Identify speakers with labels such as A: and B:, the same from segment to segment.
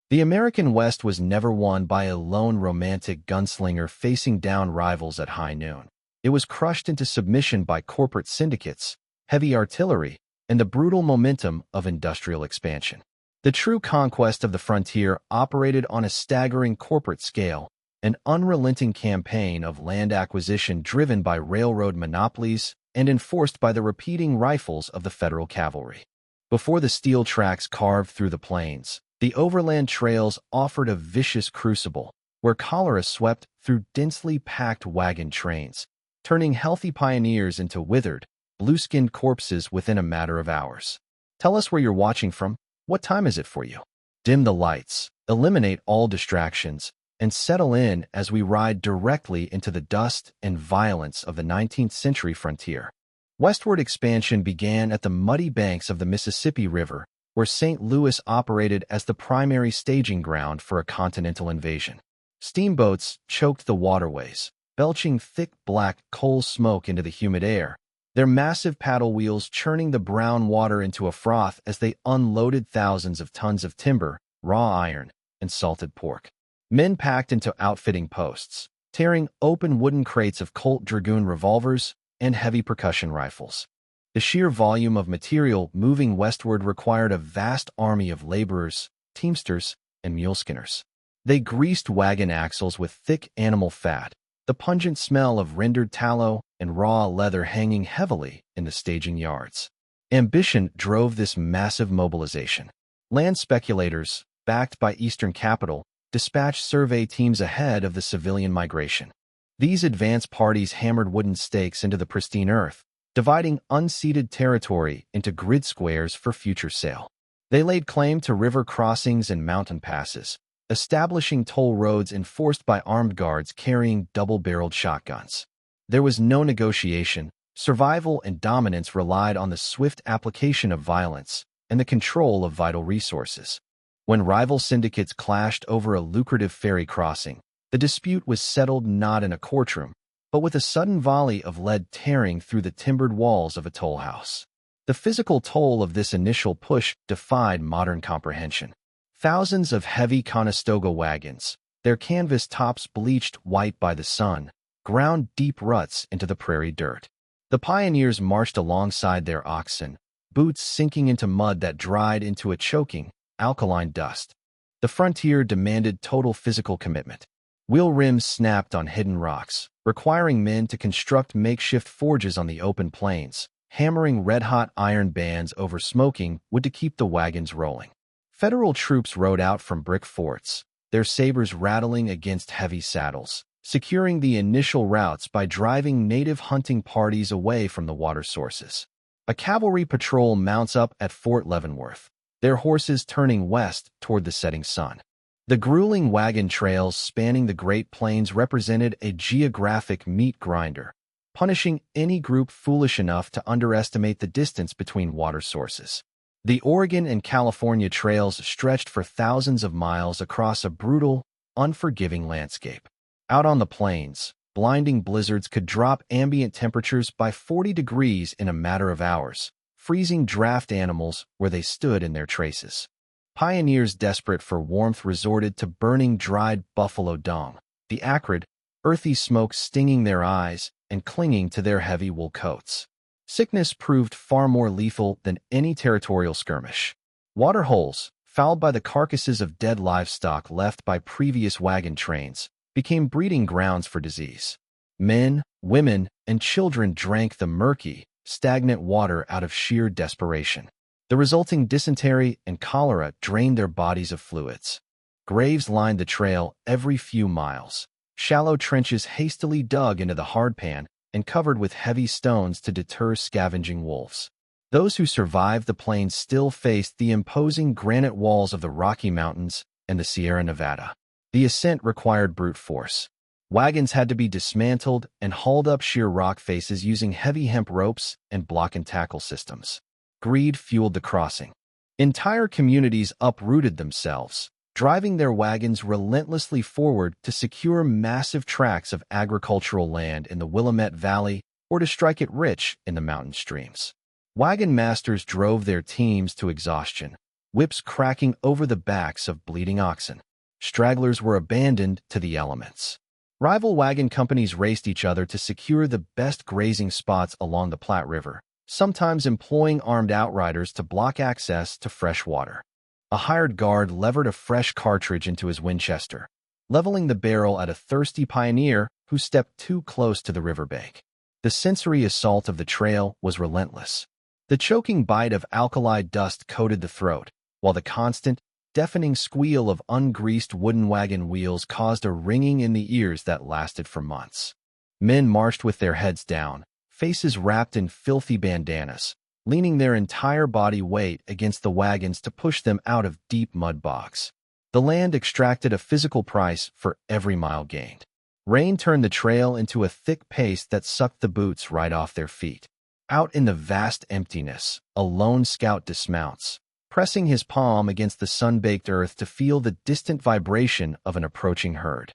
A: The American West was never won by a lone romantic gunslinger facing down rivals at high noon. It was crushed into submission by corporate syndicates, heavy artillery, and the brutal momentum of industrial expansion. The true conquest of the frontier operated on a staggering corporate scale, an unrelenting campaign of land acquisition driven by railroad monopolies and enforced by the repeating rifles of the federal cavalry. Before the steel tracks carved through the plains, the overland trails offered a vicious crucible, where cholera swept through densely packed wagon trains, turning healthy pioneers into withered, blue-skinned corpses within a matter of hours. Tell us where you're watching from. What time is it for you? Dim the lights, eliminate all distractions, and settle in as we ride directly into the dust and violence of the 19th century frontier. Westward expansion began at the muddy banks of the Mississippi River, where St. Louis operated as the primary staging ground for a continental invasion. Steamboats choked the waterways, belching thick black coal smoke into the humid air, their massive paddle wheels churning the brown water into a froth as they unloaded thousands of tons of timber, raw iron, and salted pork. Men packed into outfitting posts, tearing open wooden crates of Colt Dragoon revolvers and heavy percussion rifles. The sheer volume of material moving westward required a vast army of laborers, teamsters, and mule skinners. They greased wagon axles with thick animal fat, the pungent smell of rendered tallow and raw leather hanging heavily in the staging yards. Ambition drove this massive mobilization. Land speculators, backed by Eastern capital, dispatched survey teams ahead of the civilian migration. These advance parties hammered wooden stakes into the pristine earth, dividing unceded territory into grid squares for future sale. They laid claim to river crossings and mountain passes, establishing toll roads enforced by armed guards carrying double-barreled shotguns. There was no negotiation. Survival and dominance relied on the swift application of violence and the control of vital resources. When rival syndicates clashed over a lucrative ferry crossing, the dispute was settled not in a courtroom, but with a sudden volley of lead tearing through the timbered walls of a toll house. The physical toll of this initial push defied modern comprehension. Thousands of heavy Conestoga wagons, their canvas tops bleached white by the sun, ground deep ruts into the prairie dirt. The pioneers marched alongside their oxen, boots sinking into mud that dried into a choking, alkaline dust. The frontier demanded total physical commitment. Wheel rims snapped on hidden rocks, requiring men to construct makeshift forges on the open plains, hammering red-hot iron bands over smoking wood to keep the wagons rolling. Federal troops rode out from brick forts, their sabers rattling against heavy saddles, securing the initial routes by driving native hunting parties away from the water sources. A cavalry patrol mounts up at Fort Leavenworth, their horses turning west toward the setting sun. The grueling wagon trails spanning the Great Plains represented a geographic meat grinder, punishing any group foolish enough to underestimate the distance between water sources. The Oregon and California trails stretched for thousands of miles across a brutal, unforgiving landscape. Out on the plains, blinding blizzards could drop ambient temperatures by 40 degrees in a matter of hours, freezing draft animals where they stood in their traces. Pioneers desperate for warmth resorted to burning dried buffalo dung, the acrid, earthy smoke stinging their eyes and clinging to their heavy wool coats. Sickness proved far more lethal than any territorial skirmish. Waterholes, fouled by the carcasses of dead livestock left by previous wagon trains, became breeding grounds for disease. Men, women, and children drank the murky, stagnant water out of sheer desperation. The resulting dysentery and cholera drained their bodies of fluids. Graves lined the trail every few miles, shallow trenches hastily dug into the hardpan and covered with heavy stones to deter scavenging wolves. Those who survived the plains still faced the imposing granite walls of the Rocky Mountains and the Sierra Nevada. The ascent required brute force. Wagons had to be dismantled and hauled up sheer rock faces using heavy hemp ropes and block and tackle systems. Greed fueled the crossing. Entire communities uprooted themselves, driving their wagons relentlessly forward to secure massive tracts of agricultural land in the Willamette Valley or to strike it rich in the mountain streams. Wagon masters drove their teams to exhaustion, whips cracking over the backs of bleeding oxen. Stragglers were abandoned to the elements. Rival wagon companies raced each other to secure the best grazing spots along the Platte River, sometimes employing armed outriders to block access to fresh water. A hired guard levered a fresh cartridge into his Winchester, leveling the barrel at a thirsty pioneer who stepped too close to the riverbank. The sensory assault of the trail was relentless. The choking bite of alkali dust coated the throat, while the constant, deafening squeal of ungreased wooden wagon wheels caused a ringing in the ears that lasted for months. Men marched with their heads down, faces wrapped in filthy bandanas, leaning their entire body weight against the wagons to push them out of deep mud bogs. The land extracted a physical price for every mile gained. Rain turned the trail into a thick paste that sucked the boots right off their feet. Out in the vast emptiness, a lone scout dismounts, pressing his palm against the sun-baked earth to feel the distant vibration of an approaching herd.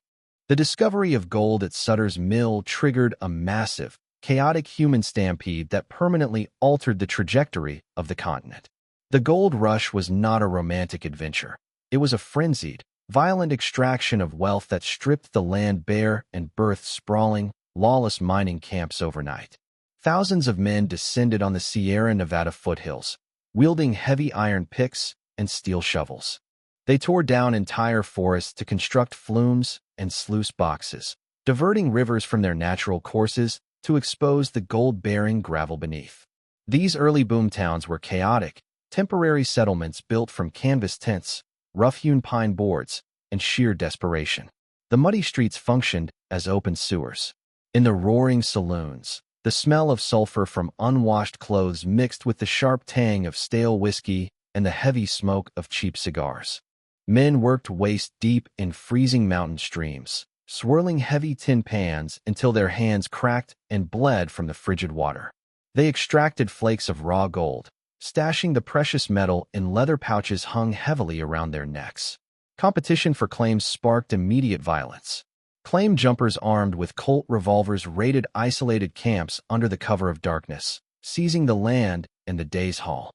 A: The discovery of gold at Sutter's Mill triggered a massive, chaotic human stampede that permanently altered the trajectory of the continent. The gold rush was not a romantic adventure. It was a frenzied, violent extraction of wealth that stripped the land bare and birthed sprawling, lawless mining camps overnight. Thousands of men descended on the Sierra Nevada foothills, wielding heavy iron picks and steel shovels. They tore down entire forests to construct flumes and sluice boxes, diverting rivers from their natural courses to expose the gold-bearing gravel beneath. These early boomtowns were chaotic, temporary settlements built from canvas tents, rough-hewn pine boards, and sheer desperation. The muddy streets functioned as open sewers. In the roaring saloons, the smell of sulfur from unwashed clothes mixed with the sharp tang of stale whiskey and the heavy smoke of cheap cigars. Men worked waist-deep in freezing mountain streams, swirling heavy tin pans until their hands cracked and bled from the frigid water. They extracted flakes of raw gold, stashing the precious metal in leather pouches hung heavily around their necks. Competition for claims sparked immediate violence. Claim jumpers armed with Colt revolvers raided isolated camps under the cover of darkness, seizing the land and the day's haul.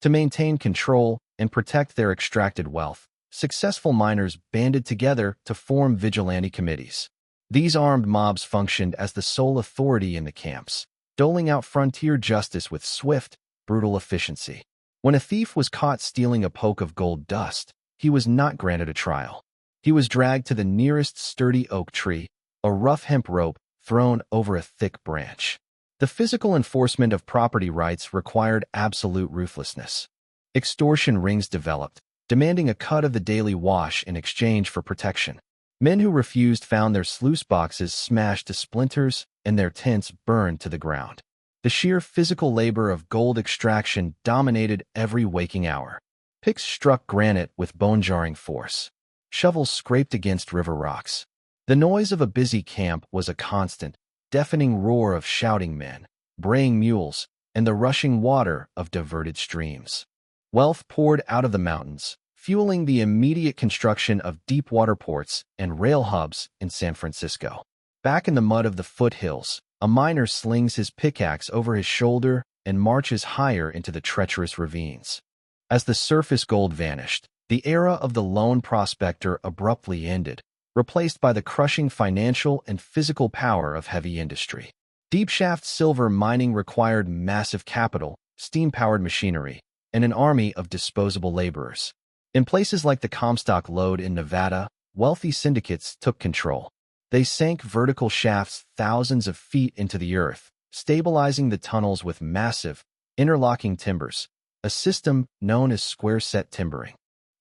A: To maintain control and protect their extracted wealth, successful miners banded together to form vigilante committees. These armed mobs functioned as the sole authority in the camps, doling out frontier justice with swift, brutal efficiency. When a thief was caught stealing a poke of gold dust, he was not granted a trial. He was dragged to the nearest sturdy oak tree, a rough hemp rope thrown over a thick branch. The physical enforcement of property rights required absolute ruthlessness. Extortion rings developed, demanding a cut of the daily wash in exchange for protection. Men who refused found their sluice boxes smashed to splinters and their tents burned to the ground. The sheer physical labor of gold extraction dominated every waking hour. Picks struck granite with bone-jarring force. Shovels scraped against river rocks. The noise of a busy camp was a constant, deafening roar of shouting men, braying mules, and the rushing water of diverted streams. Wealth poured out of the mountains, fueling the immediate construction of deep water ports and rail hubs in San Francisco. Back in the mud of the foothills, a miner slings his pickaxe over his shoulder and marches higher into the treacherous ravines. As the surface gold vanished, the era of the lone prospector abruptly ended, replaced by the crushing financial and physical power of heavy industry. Deep-shaft silver mining required massive capital, steam-powered machinery, and an army of disposable laborers. In places like the Comstock Lode in Nevada, wealthy syndicates took control. They sank vertical shafts thousands of feet into the earth, stabilizing the tunnels with massive, interlocking timbers, a system known as square-set timbering.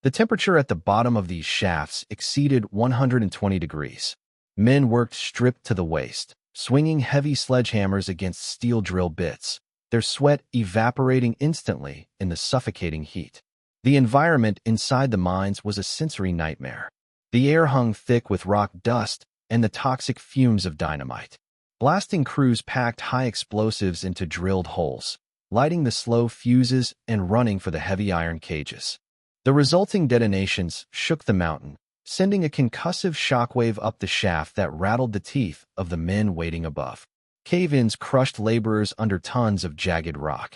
A: The temperature at the bottom of these shafts exceeded 120 degrees. Men worked stripped to the waist, swinging heavy sledgehammers against steel drill bits, their sweat evaporating instantly in the suffocating heat. The environment inside the mines was a sensory nightmare. The air hung thick with rock dust and the toxic fumes of dynamite. Blasting crews packed high explosives into drilled holes, lighting the slow fuses and running for the heavy iron cages. The resulting detonations shook the mountain, sending a concussive shockwave up the shaft that rattled the teeth of the men waiting above. Cave-ins crushed laborers under tons of jagged rock.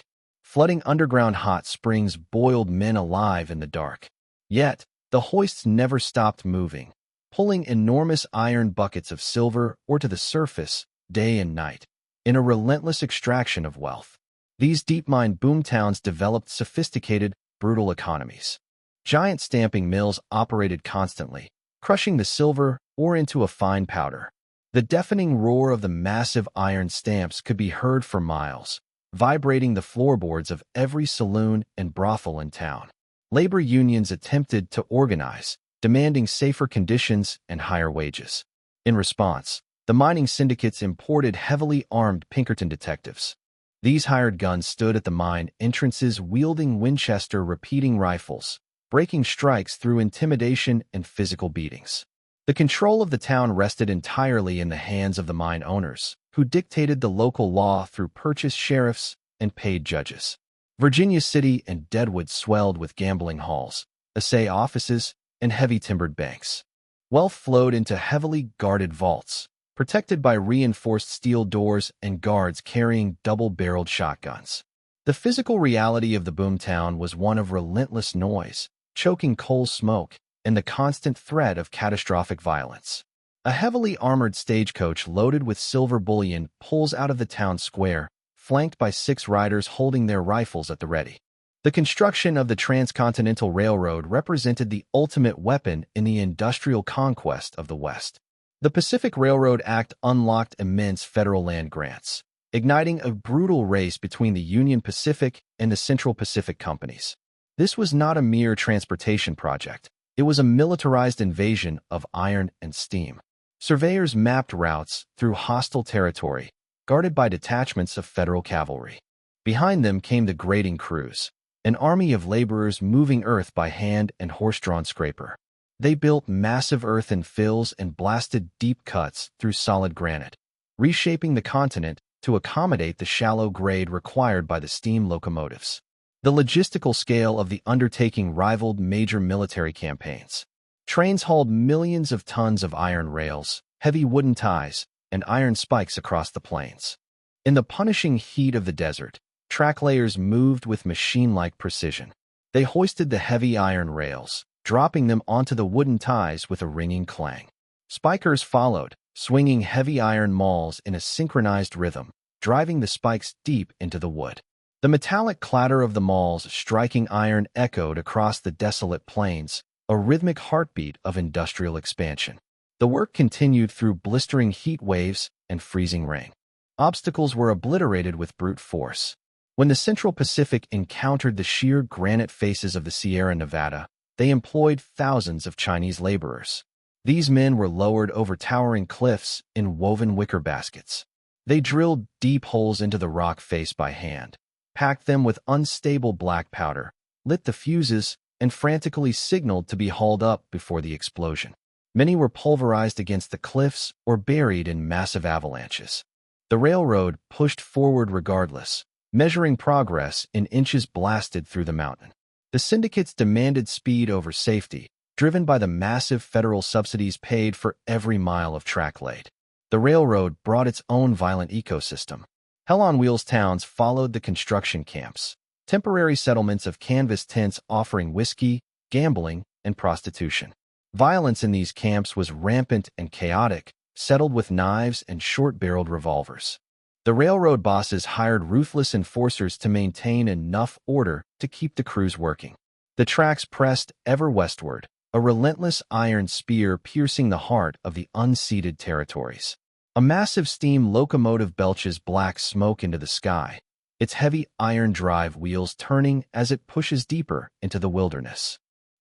A: Flooding underground hot springs boiled men alive in the dark. Yet, the hoists never stopped moving, pulling enormous iron buckets of silver ore to the surface day and night, in a relentless extraction of wealth. These deep-mine boomtowns developed sophisticated, brutal economies. Giant stamping mills operated constantly, crushing the silver ore into a fine powder. The deafening roar of the massive iron stamps could be heard for miles, vibrating the floorboards of every saloon and brothel in town. Labor unions attempted to organize, demanding safer conditions and higher wages. In response, the mining syndicates imported heavily armed Pinkerton detectives. These hired guns stood at the mine entrances wielding Winchester repeating rifles, breaking strikes through intimidation and physical beatings. The control of the town rested entirely in the hands of the mine owners, who dictated the local law through purchased sheriffs and paid judges. Virginia City and Deadwood swelled with gambling halls, assay offices, and heavy timbered banks. Wealth flowed into heavily guarded vaults, protected by reinforced steel doors and guards carrying double-barreled shotguns. The physical reality of the boomtown was one of relentless noise, choking coal smoke, and the constant threat of catastrophic violence. A heavily armored stagecoach loaded with silver bullion pulls out of the town square, flanked by 6 riders holding their rifles at the ready. The construction of the Transcontinental Railroad represented the ultimate weapon in the industrial conquest of the West. The Pacific Railroad Act unlocked immense federal land grants, igniting a brutal race between the Union Pacific and the Central Pacific companies. This was not a mere transportation project. It was a militarized invasion of iron and steam. Surveyors mapped routes through hostile territory, guarded by detachments of federal cavalry. Behind them came the grading crews, an army of laborers moving earth by hand and horse-drawn scraper. They built massive earthen fills and blasted deep cuts through solid granite, reshaping the continent to accommodate the shallow grade required by the steam locomotives. The logistical scale of the undertaking rivaled major military campaigns. Trains hauled millions of tons of iron rails, heavy wooden ties, and iron spikes across the plains. In the punishing heat of the desert, track layers moved with machine-like precision. They hoisted the heavy iron rails, dropping them onto the wooden ties with a ringing clang. Spikers followed, swinging heavy iron mauls in a synchronized rhythm, driving the spikes deep into the wood. The metallic clatter of the mauls striking iron echoed across the desolate plains, a rhythmic heartbeat of industrial expansion. The work continued through blistering heat waves and freezing rain. Obstacles were obliterated with brute force. When the Central Pacific encountered the sheer granite faces of the Sierra Nevada, they employed thousands of Chinese laborers. These men were lowered over towering cliffs in woven wicker baskets. They drilled deep holes into the rock face by hand, packed them with unstable black powder, lit the fuses, and frantically signaled to be hauled up before the explosion. Many were pulverized against the cliffs or buried in massive avalanches. The railroad pushed forward regardless, measuring progress in inches blasted through the mountain. The syndicates demanded speed over safety, driven by the massive federal subsidies paid for every mile of track laid. The railroad brought its own violent ecosystem. Hell-on-wheels towns followed the construction camps, temporary settlements of canvas tents offering whiskey, gambling, and prostitution. Violence in these camps was rampant and chaotic, settled with knives and short-barreled revolvers. The railroad bosses hired ruthless enforcers to maintain enough order to keep the crews working. The tracks pressed ever westward, a relentless iron spear piercing the heart of the unceded territories. A massive steam locomotive belches black smoke into the sky, its heavy iron drive wheels turning as it pushes deeper into the wilderness.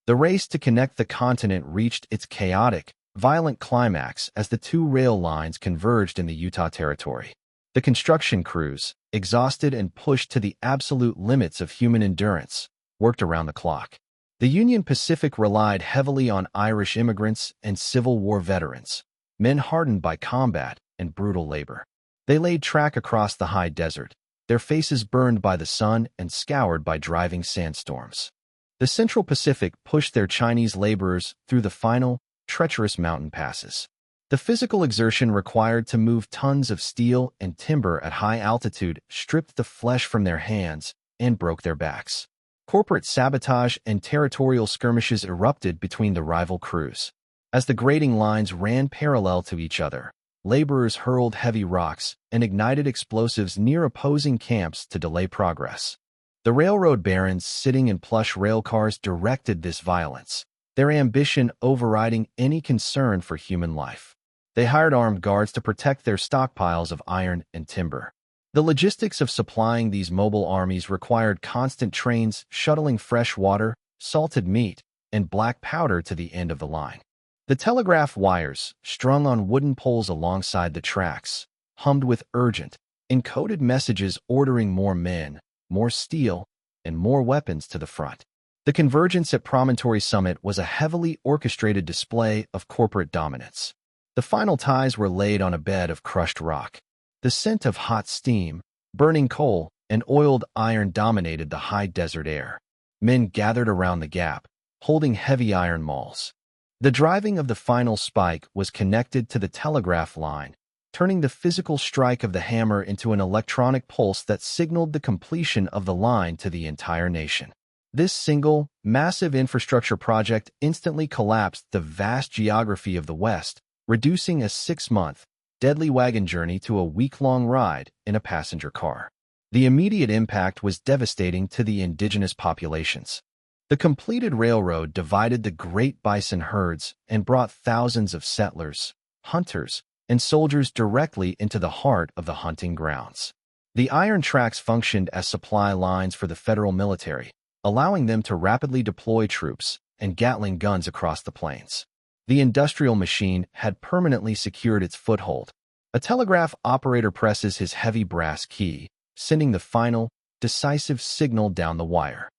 A: The race to connect the continent reached its chaotic, violent climax as the two rail lines converged in the Utah Territory. The construction crews, exhausted and pushed to the absolute limits of human endurance, worked around the clock. The Union Pacific relied heavily on Irish immigrants and Civil War veterans, men hardened by combat and brutal labor. They laid track across the high desert, their faces burned by the sun and scoured by driving sandstorms. The Central Pacific pushed their Chinese laborers through the final, treacherous mountain passes. The physical exertion required to move tons of steel and timber at high altitude stripped the flesh from their hands, and broke their backs. Corporate sabotage and territorial skirmishes erupted between the rival crews. As the grading lines ran parallel to each other, laborers hurled heavy rocks and ignited explosives near opposing camps to delay progress. The railroad barons sitting in plush railcars directed this violence, their ambition overriding any concern for human life. They hired armed guards to protect their stockpiles of iron and timber. The logistics of supplying these mobile armies required constant trains shuttling fresh water, salted meat, and black powder to the end of the line. The telegraph wires, strung on wooden poles alongside the tracks, hummed with urgent, encoded messages ordering more men, more steel, and more weapons to the front. The convergence at Promontory Summit was a heavily orchestrated display of corporate dominance. The final ties were laid on a bed of crushed rock. The scent of hot steam, burning coal, and oiled iron dominated the high desert air. Men gathered around the gap, holding heavy iron mauls. The driving of the final spike was connected to the telegraph line, turning the physical strike of the hammer into an electronic pulse that signaled the completion of the line to the entire nation. This single, massive infrastructure project instantly collapsed the vast geography of the West, reducing a 6-month, deadly wagon journey to a week-long ride in a passenger car. The immediate impact was devastating to the indigenous populations. The completed railroad divided the great bison herds and brought thousands of settlers, hunters, and soldiers directly into the heart of the hunting grounds. The iron tracks functioned as supply lines for the federal military, allowing them to rapidly deploy troops and Gatling guns across the plains. The industrial machine had permanently secured its foothold. A telegraph operator presses his heavy brass key, sending the final, decisive signal down the wire.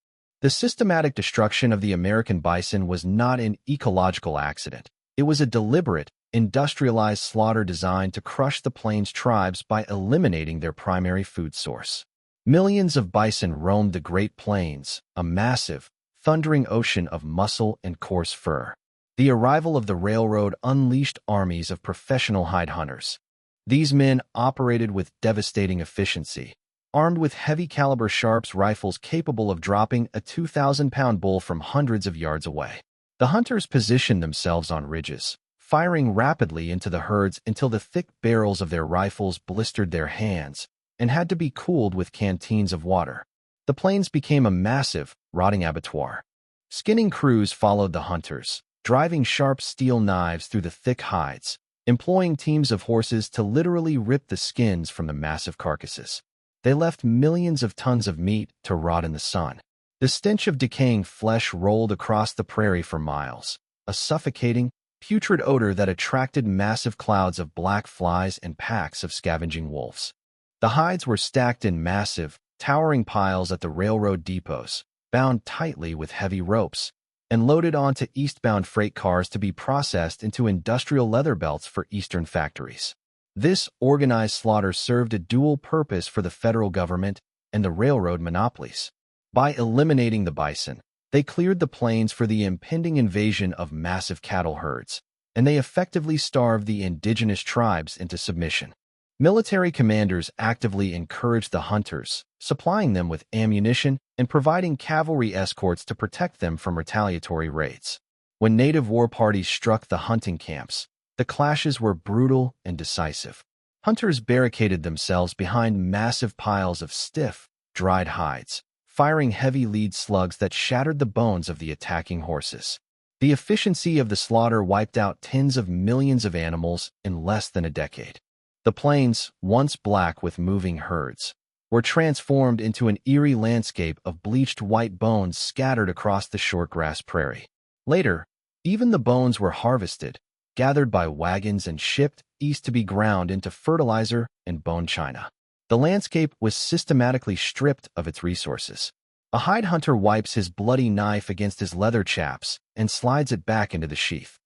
A: The systematic destruction of the American bison was not an ecological accident. It was a deliberate, industrialized slaughter designed to crush the plains tribes by eliminating their primary food source. Millions of bison roamed the Great Plains, a massive, thundering ocean of muscle and coarse fur. The arrival of the railroad unleashed armies of professional hide hunters. These men operated with devastating efficiency, armed with heavy-caliber Sharps rifles capable of dropping a 2,000-pound bull from hundreds of yards away. The hunters positioned themselves on ridges, firing rapidly into the herds until the thick barrels of their rifles blistered their hands and had to be cooled with canteens of water. The plains became a massive, rotting abattoir. Skinning crews followed the hunters, driving sharp steel knives through the thick hides, employing teams of horses to literally rip the skins from the massive carcasses. They left millions of tons of meat to rot in the sun. The stench of decaying flesh rolled across the prairie for miles, a suffocating, putrid odor that attracted massive clouds of black flies and packs of scavenging wolves. The hides were stacked in massive, towering piles at the railroad depots, bound tightly with heavy ropes, and loaded onto eastbound freight cars to be processed into industrial leather belts for eastern factories. This organized slaughter served a dual purpose for the federal government and the railroad monopolies. By eliminating the bison, they cleared the plains for the impending invasion of massive cattle herds, and they effectively starved the indigenous tribes into submission. Military commanders actively encouraged the hunters, supplying them with ammunition and providing cavalry escorts to protect them from retaliatory raids. When native war parties struck the hunting camps, the clashes were brutal and decisive. Hunters barricaded themselves behind massive piles of stiff, dried hides, firing heavy lead slugs that shattered the bones of the attacking horses. The efficiency of the slaughter wiped out tens of millions of animals in less than a decade. The plains, once black with moving herds, were transformed into an eerie landscape of bleached white bones scattered across the shortgrass prairie. Later, even the bones were harvested, gathered by wagons and shipped east to be ground into fertilizer and bone china. The landscape was systematically stripped of its resources. A hide hunter wipes his bloody knife against his leather chaps and slides it back into the sheath.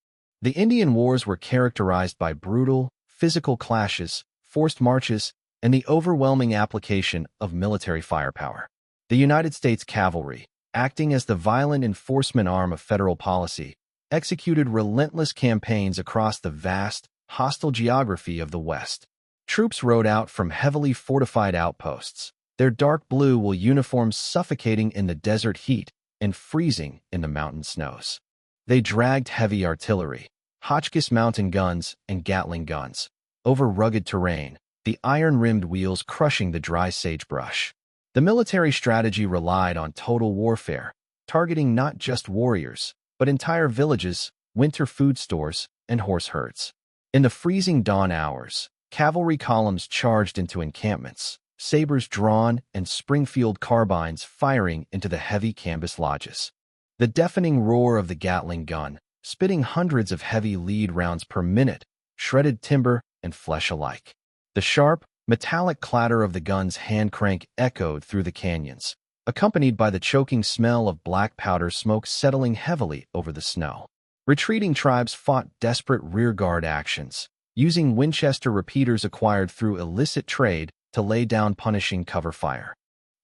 A: The Indian Wars were characterized by brutal, physical clashes, forced marches, and the overwhelming application of military firepower. The United States cavalry, acting as the violent enforcement arm of federal policy, executed relentless campaigns across the vast, hostile geography of the West. Troops rode out from heavily fortified outposts, Their dark blue will uniform suffocating in the desert heat and freezing in the mountain snows. They dragged heavy artillery, Hotchkiss mountain guns and Gatling guns, over rugged terrain, the iron-rimmed wheels crushing the dry sagebrush. The military strategy relied on total warfare, targeting not just warriors, but entire villages, winter food stores, and horse herds. In the freezing dawn hours, cavalry columns charged into encampments, sabers drawn and Springfield carbines firing into the heavy canvas lodges. The deafening roar of the Gatling gun, spitting hundreds of heavy lead rounds per minute, shredded timber and flesh alike. The sharp, metallic clatter of the gun's hand crank echoed through the canyons, accompanied by the choking smell of black powder smoke settling heavily over the snow. Retreating tribes fought desperate rearguard actions, using Winchester repeaters acquired through illicit trade to lay down punishing cover fire.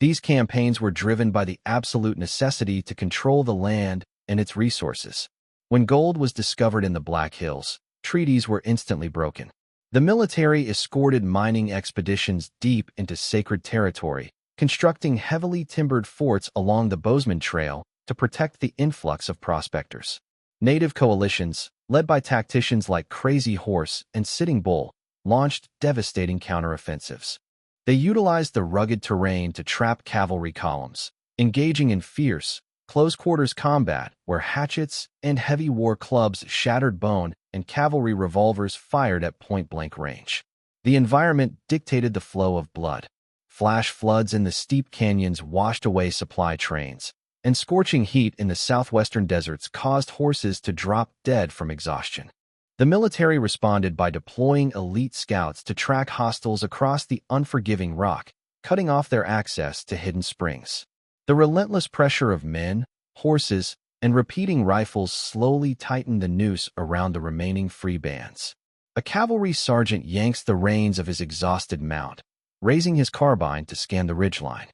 A: These campaigns were driven by the absolute necessity to control the land and its resources. When gold was discovered in the Black Hills, treaties were instantly broken. The military escorted mining expeditions deep into sacred territory, constructing heavily timbered forts along the Bozeman Trail to protect the influx of prospectors. Native coalitions, led by tacticians like Crazy Horse and Sitting Bull, launched devastating counteroffensives. They utilized the rugged terrain to trap cavalry columns, engaging in fierce, close-quarters combat where hatchets and heavy war clubs shattered bone and cavalry revolvers fired at point-blank range. The environment dictated the flow of blood. Flash floods in the steep canyons washed away supply trains, and scorching heat in the southwestern deserts caused horses to drop dead from exhaustion. The military responded by deploying elite scouts to track hostiles across the unforgiving rock, cutting off their access to hidden springs. The relentless pressure of men, horses, and repeating rifles slowly tightened the noose around the remaining free bands. A cavalry sergeant yanks the reins of his exhausted mount, raising his carbine to scan the ridgeline.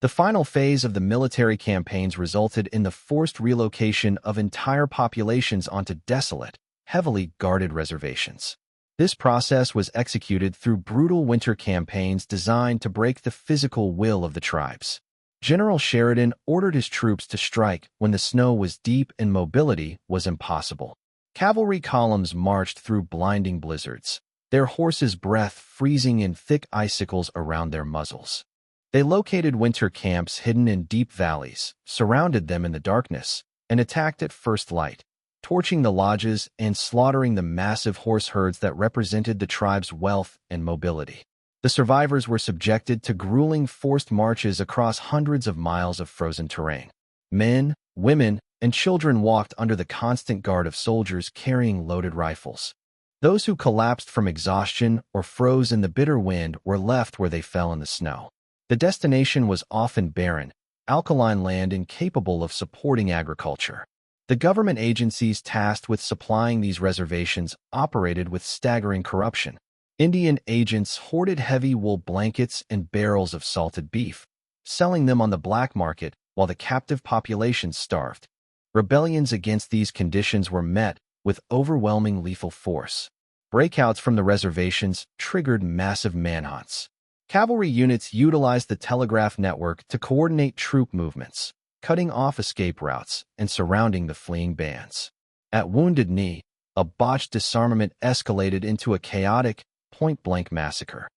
A: The final phase of the military campaigns resulted in the forced relocation of entire populations onto desolate, heavily guarded reservations. This process was executed through brutal winter campaigns designed to break the physical will of the tribes. General Sheridan ordered his troops to strike when the snow was deep and mobility was impossible. Cavalry columns marched through blinding blizzards, their horses' breath freezing in thick icicles around their muzzles. They located winter camps hidden in deep valleys, surrounded them in the darkness, and attacked at first light, torching the lodges and slaughtering the massive horse herds that represented the tribe's wealth and mobility. The survivors were subjected to grueling forced marches across hundreds of miles of frozen terrain. Men, women, and children walked under the constant guard of soldiers carrying loaded rifles. Those who collapsed from exhaustion or froze in the bitter wind were left where they fell in the snow. The destination was often barren, alkaline land incapable of supporting agriculture. The government agencies tasked with supplying these reservations operated with staggering corruption. Indian agents hoarded heavy wool blankets and barrels of salted beef, selling them on the black market while the captive population starved. Rebellions against these conditions were met with overwhelming lethal force. Breakouts from the reservations triggered massive manhunts. Cavalry units utilized the telegraph network to coordinate troop movements, cutting off escape routes and surrounding the fleeing bands. At Wounded Knee, a botched disarmament escalated into a chaotic, point-blank massacre.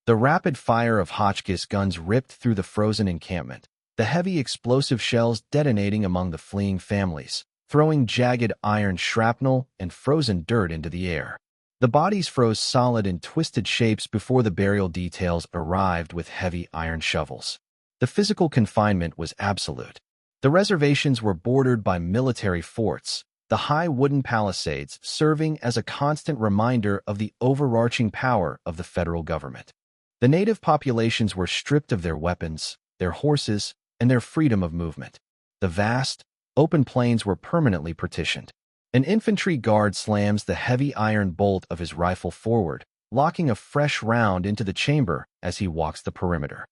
A: The rapid fire of Hotchkiss guns ripped through the frozen encampment, the heavy explosive shells detonating among the fleeing families, throwing jagged iron shrapnel and frozen dirt into the air. The bodies froze solid in twisted shapes before the burial details arrived with heavy iron shovels. The physical confinement was absolute. The reservations were bordered by military forts, the high wooden palisades serving as a constant reminder of the overarching power of the federal government. The native populations were stripped of their weapons, their horses, and their freedom of movement. The vast, open plains were permanently partitioned. An infantry guard slams the heavy iron bolt of his rifle forward, locking a fresh round into the chamber as he walks the perimeter.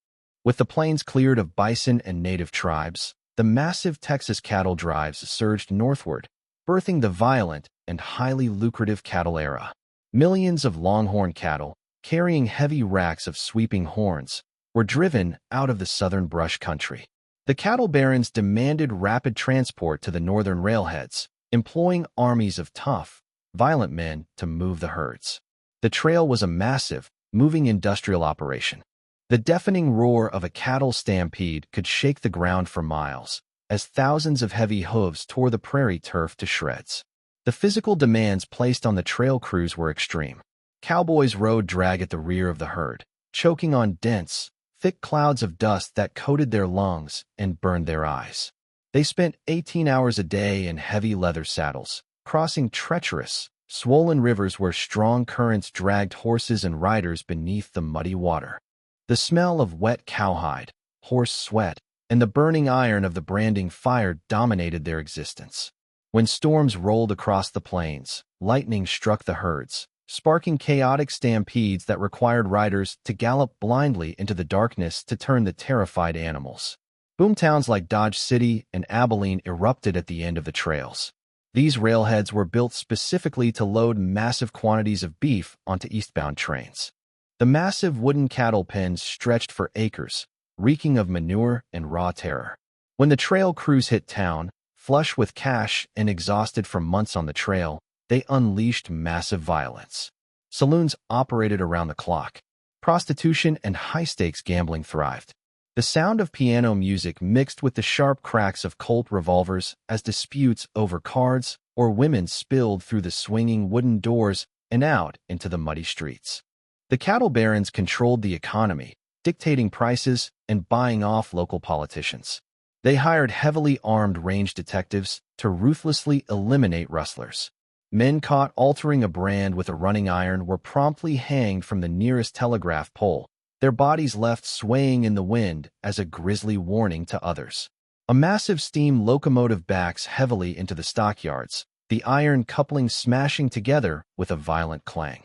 A: With the plains cleared of bison and native tribes, the massive Texas cattle drives surged northward, birthing the violent and highly lucrative cattle era. Millions of longhorn cattle, carrying heavy racks of sweeping horns, were driven out of the southern brush country. The cattle barons demanded rapid transport to the northern railheads, employing armies of tough, violent men to move the herds. The trail was a massive, moving industrial operation. The deafening roar of a cattle stampede could shake the ground for miles, as thousands of heavy hooves tore the prairie turf to shreds. The physical demands placed on the trail crews were extreme. Cowboys rode drag at the rear of the herd, choking on dense, thick clouds of dust that coated their lungs and burned their eyes. They spent 18 hours a day in heavy leather saddles, crossing treacherous, swollen rivers where strong currents dragged horses and riders beneath the muddy water. The smell of wet cowhide, horse sweat, and the burning iron of the branding fire dominated their existence. When storms rolled across the plains, lightning struck the herds, sparking chaotic stampedes that required riders to gallop blindly into the darkness to turn the terrified animals. Boomtowns like Dodge City and Abilene erupted at the end of the trails. These railheads were built specifically to load massive quantities of beef onto eastbound trains. The massive wooden cattle pens stretched for acres, reeking of manure and raw terror. When the trail crews hit town, flush with cash and exhausted from months on the trail, they unleashed massive violence. Saloons operated around the clock. Prostitution and high-stakes gambling thrived. The sound of piano music mixed with the sharp cracks of Colt revolvers as disputes over cards or women spilled through the swinging wooden doors and out into the muddy streets. The cattle barons controlled the economy, dictating prices and buying off local politicians. They hired heavily armed range detectives to ruthlessly eliminate rustlers. Men caught altering a brand with a running iron were promptly hanged from the nearest telegraph pole, their bodies left swaying in the wind as a grisly warning to others. A massive steam locomotive backs heavily into the stockyards, the iron couplings smashing together with a violent clang.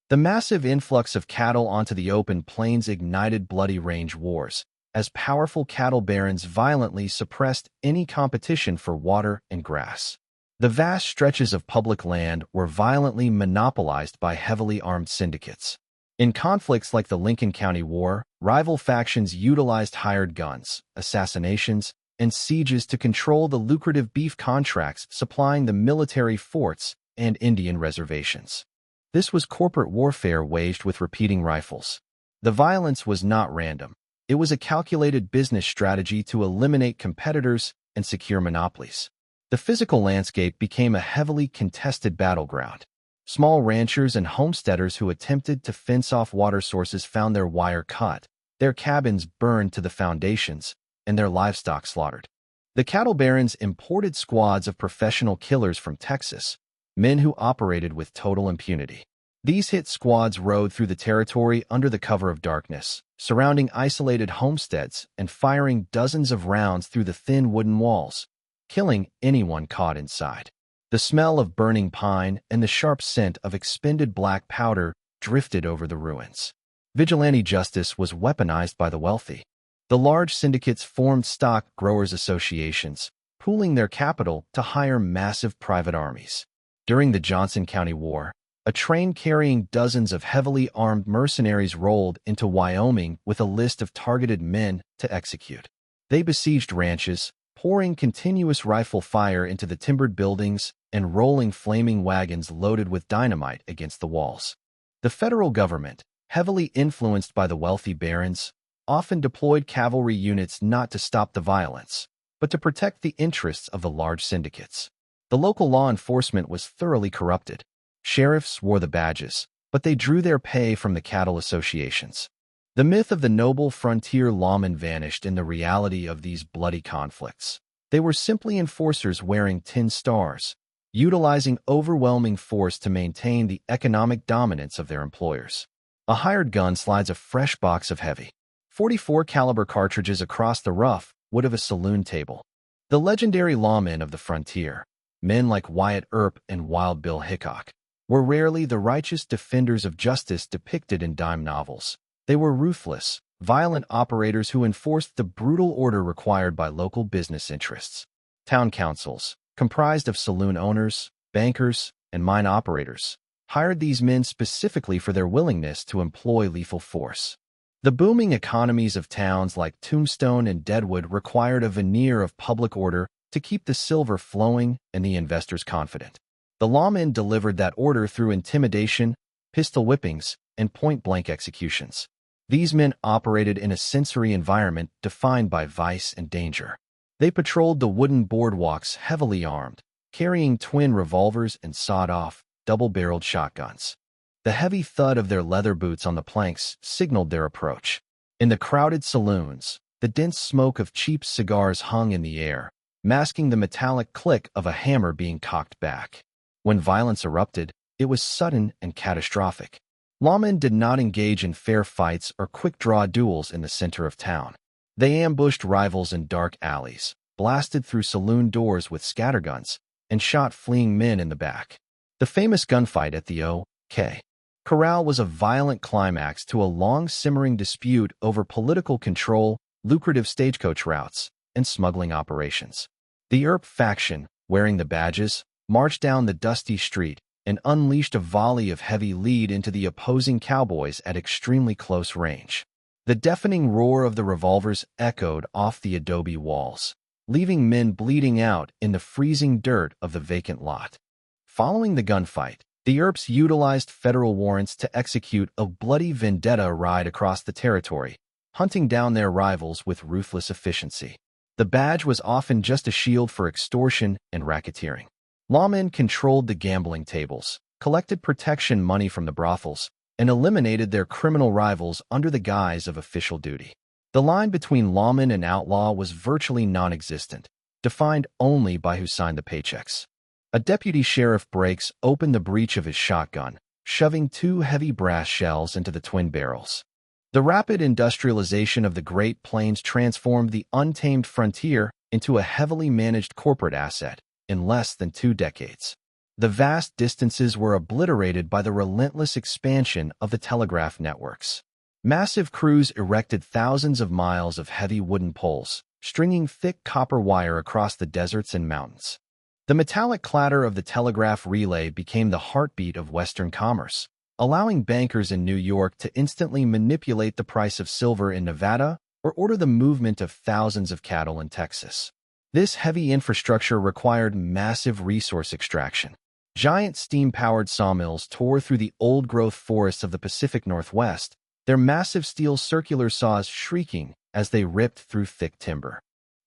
A: The massive influx of cattle onto the open plains ignited bloody range wars, as powerful cattle barons violently suppressed any competition for water and grass. The vast stretches of public land were violently monopolized by heavily armed syndicates. In conflicts like the Lincoln County War, rival factions utilized hired guns, assassinations, and sieges to control the lucrative beef contracts supplying the military forts and Indian reservations. This was corporate warfare waged with repeating rifles. The violence was not random. It was a calculated business strategy to eliminate competitors and secure monopolies. The physical landscape became a heavily contested battleground. Small ranchers and homesteaders who attempted to fence off water sources found their wire cut, their cabins burned to the foundations, and their livestock slaughtered. The cattle barons imported squads of professional killers from Texas, men who operated with total impunity. These hit squads rode through the territory under the cover of darkness, surrounding isolated homesteads and firing dozens of rounds through the thin wooden walls, killing anyone caught inside. The smell of burning pine and the sharp scent of expended black powder drifted over the ruins. Vigilante justice was weaponized by the wealthy. The large syndicates formed stock growers' associations, pooling their capital to hire massive private armies. During the Johnson County War, a train carrying dozens of heavily armed mercenaries rolled into Wyoming with a list of targeted men to execute. They besieged ranches, pouring continuous rifle fire into the timbered buildings and rolling flaming wagons loaded with dynamite against the walls. The federal government, heavily influenced by the wealthy barons, often deployed cavalry units not to stop the violence, but to protect the interests of the large syndicates. The local law enforcement was thoroughly corrupted. Sheriffs wore the badges, but they drew their pay from the cattle associations. The myth of the noble frontier lawmen vanished in the reality of these bloody conflicts. They were simply enforcers wearing tin stars, utilizing overwhelming force to maintain the economic dominance of their employers. A hired gun slides a fresh box of heavy .44 caliber cartridges across the rough wood of a saloon table. The legendary lawmen of the frontier, men like Wyatt Earp and Wild Bill Hickok, were rarely the righteous defenders of justice depicted in dime novels. They were ruthless, violent operators who enforced the brutal order required by local business interests. Town councils, comprised of saloon owners, bankers, and mine operators, hired these men specifically for their willingness to employ lethal force. The booming economies of towns like Tombstone and Deadwood required a veneer of public order to keep the silver flowing and the investors confident. The lawmen delivered that order through intimidation, pistol whippings, and point-blank executions. These men operated in a sensory environment defined by vice and danger. They patrolled the wooden boardwalks heavily armed, carrying twin revolvers and sawed-off, double-barreled shotguns. The heavy thud of their leather boots on the planks signaled their approach. In the crowded saloons, the dense smoke of cheap cigars hung in the air, masking the metallic click of a hammer being cocked back. When violence erupted, it was sudden and catastrophic. Lawmen did not engage in fair fights or quick-draw duels in the center of town. They ambushed rivals in dark alleys, blasted through saloon doors with scatterguns, and shot fleeing men in the back. The famous gunfight at the O.K. Corral was a violent climax to a long-simmering dispute over political control, lucrative stagecoach routes, and smuggling operations. The Earp faction, wearing the badges, marched down the dusty street and unleashed a volley of heavy lead into the opposing cowboys at extremely close range. The deafening roar of the revolvers echoed off the adobe walls, leaving men bleeding out in the freezing dirt of the vacant lot. Following the gunfight, the Earps utilized federal warrants to execute a bloody vendetta ride across the territory, hunting down their rivals with ruthless efficiency. The badge was often just a shield for extortion and racketeering. Lawmen controlled the gambling tables, collected protection money from the brothels, and eliminated their criminal rivals under the guise of official duty. The line between lawman and outlaw was virtually non-existent, defined only by who signed the paychecks. A deputy sheriff breaks open the breech of his shotgun, shoving 2 heavy brass shells into the twin barrels. The rapid industrialization of the Great Plains transformed the untamed frontier into a heavily managed corporate asset in less than 2 decades. The vast distances were obliterated by the relentless expansion of the telegraph networks. Massive crews erected thousands of miles of heavy wooden poles, stringing thick copper wire across the deserts and mountains. The metallic clatter of the telegraph relay became the heartbeat of Western commerce, allowing bankers in New York to instantly manipulate the price of silver in Nevada or order the movement of thousands of cattle in Texas. This heavy infrastructure required massive resource extraction. Giant steam-powered sawmills tore through the old-growth forests of the Pacific Northwest, their massive steel circular saws shrieking as they ripped through thick timber.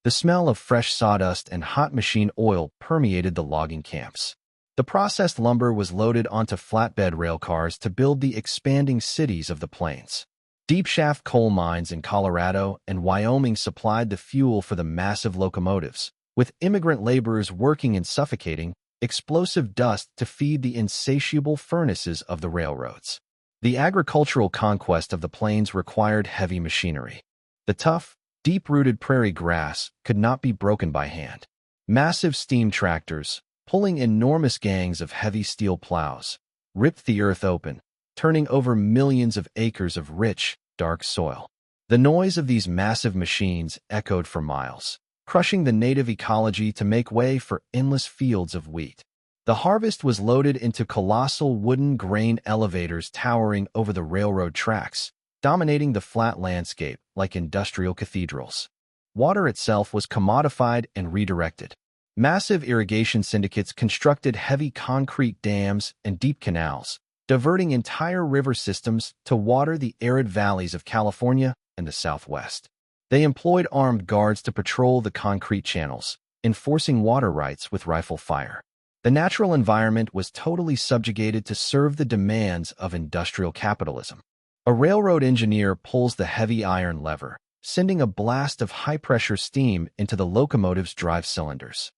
A: The smell of fresh sawdust and hot machine oil permeated the logging camps. The processed lumber was loaded onto flatbed railcars to build the expanding cities of the plains. Deep-shaft coal mines in Colorado and Wyoming supplied the fuel for the massive locomotives, with immigrant laborers working in suffocating, explosive dust to feed the insatiable furnaces of the railroads. The agricultural conquest of the plains required heavy machinery. The tough, deep-rooted prairie grass could not be broken by hand. Massive steam tractors, pulling enormous gangs of heavy steel plows, ripped the earth open, turning over millions of acres of rich, dark soil. The noise of these massive machines echoed for miles, crushing the native ecology to make way for endless fields of wheat. The harvest was loaded into colossal wooden grain elevators towering over the railroad tracks, dominating the flat landscape like industrial cathedrals. Water itself was commodified and redirected. Massive irrigation syndicates constructed heavy concrete dams and deep canals, diverting entire river systems to water the arid valleys of California and the Southwest. They employed armed guards to patrol the concrete channels, enforcing water rights with rifle fire. The natural environment was totally subjugated to serve the demands of industrial capitalism. A railroad engineer pulls the heavy iron lever, sending a blast of high-pressure steam into the locomotive's drive cylinders.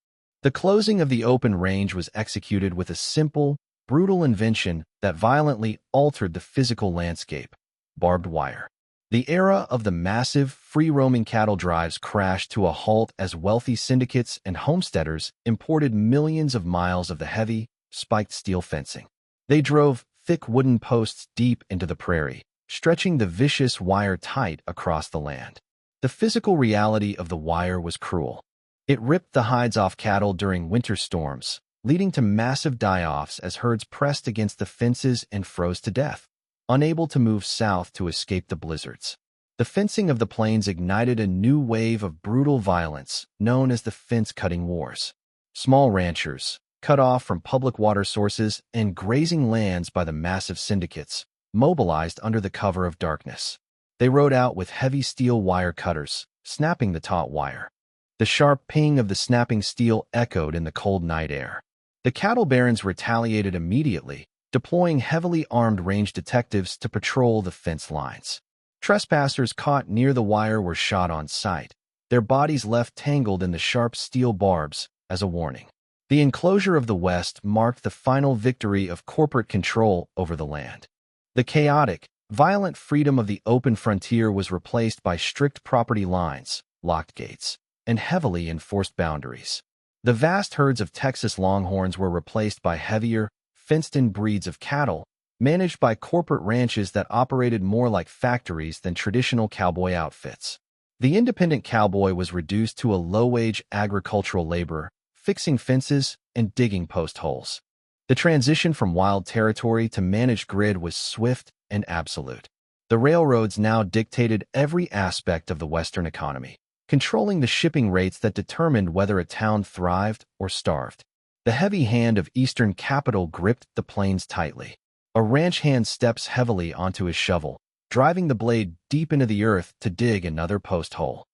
A: The closing of the open range was executed with a simple, brutal invention that violently altered the physical landscape: barbed wire. The era of the massive, free-roaming cattle drives crashed to a halt as wealthy syndicates and homesteaders imported millions of miles of the heavy, spiked steel fencing. They drove thick wooden posts deep into the prairie, stretching the vicious wire tight across the land. The physical reality of the wire was cruel. It ripped the hides off cattle during winter storms, leading to massive die-offs as herds pressed against the fences and froze to death, unable to move south to escape the blizzards. The fencing of the plains ignited a new wave of brutal violence known as the fence-cutting wars. Small ranchers, cut off from public water sources and grazing lands by the massive syndicates, mobilized under the cover of darkness. They rode out with heavy steel wire cutters, snapping the taut wire. The sharp ping of the snapping steel echoed in the cold night air. The cattle barons retaliated immediately, deploying heavily armed range detectives to patrol the fence lines. Trespassers caught near the wire were shot on sight, their bodies left tangled in the sharp steel barbs as a warning. The enclosure of the West marked the final victory of corporate control over the land. The chaotic, violent freedom of the open frontier was replaced by strict property lines, locked gates, and heavily enforced boundaries. The vast herds of Texas Longhorns were replaced by heavier, fenced-in breeds of cattle, managed by corporate ranches that operated more like factories than traditional cowboy outfits. The independent cowboy was reduced to a low-wage agricultural laborer, fixing fences and digging post holes. The transition from wild territory to managed grid was swift and absolute. The railroads now dictated every aspect of the Western economy, controlling the shipping rates that determined whether a town thrived or starved. The heavy hand of Eastern capital gripped the plains tightly. A ranch hand steps heavily onto his shovel, driving the blade deep into the earth to dig another post hole.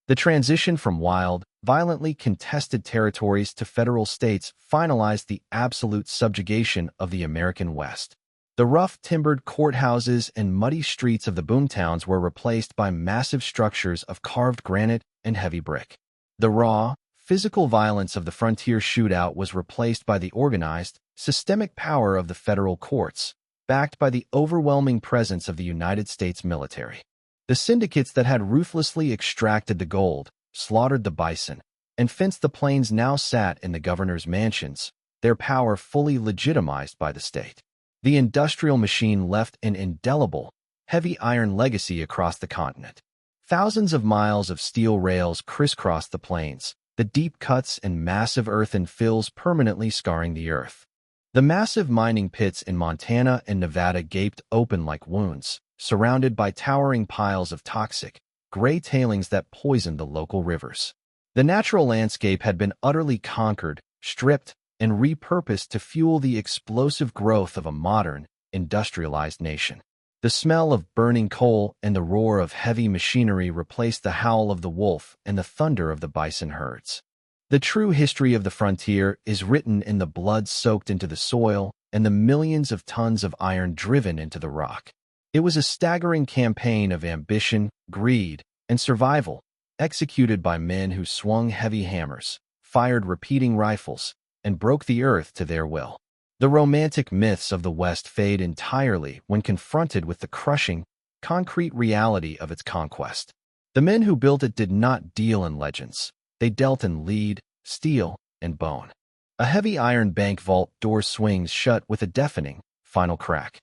A: The transition from wild, violently contested territories to federal states finalized the absolute subjugation of the American West. The rough timbered courthouses and muddy streets of the boomtowns were replaced by massive structures of carved granite and heavy brick. The raw, physical violence of the frontier shootout was replaced by the organized, systemic power of the federal courts, backed by the overwhelming presence of the United States military. The syndicates that had ruthlessly extracted the gold, slaughtered the bison, and fenced the plains now sat in the governor's mansions, their power fully legitimized by the state. The industrial machine left an indelible, heavy iron legacy across the continent. Thousands of miles of steel rails crisscrossed the plains, the deep cuts and massive earthen fills permanently scarring the earth. The massive mining pits in Montana and Nevada gaped open like wounds, surrounded by towering piles of toxic, gray tailings that poisoned the local rivers. The natural landscape had been utterly conquered, stripped, and repurposed to fuel the explosive growth of a modern, industrialized nation. The smell of burning coal and the roar of heavy machinery replaced the howl of the wolf and the thunder of the bison herds. The true history of the frontier is written in the blood soaked into the soil and the millions of tons of iron driven into the rock. It was a staggering campaign of ambition, greed, and survival, executed by men who swung heavy hammers, fired repeating rifles, and broke the earth to their will. The romantic myths of the West fade entirely when confronted with the crushing, concrete reality of its conquest. The men who built it did not deal in legends. They dealt in lead, steel, and bone. A heavy iron bank vault door swings shut with a deafening, final crack.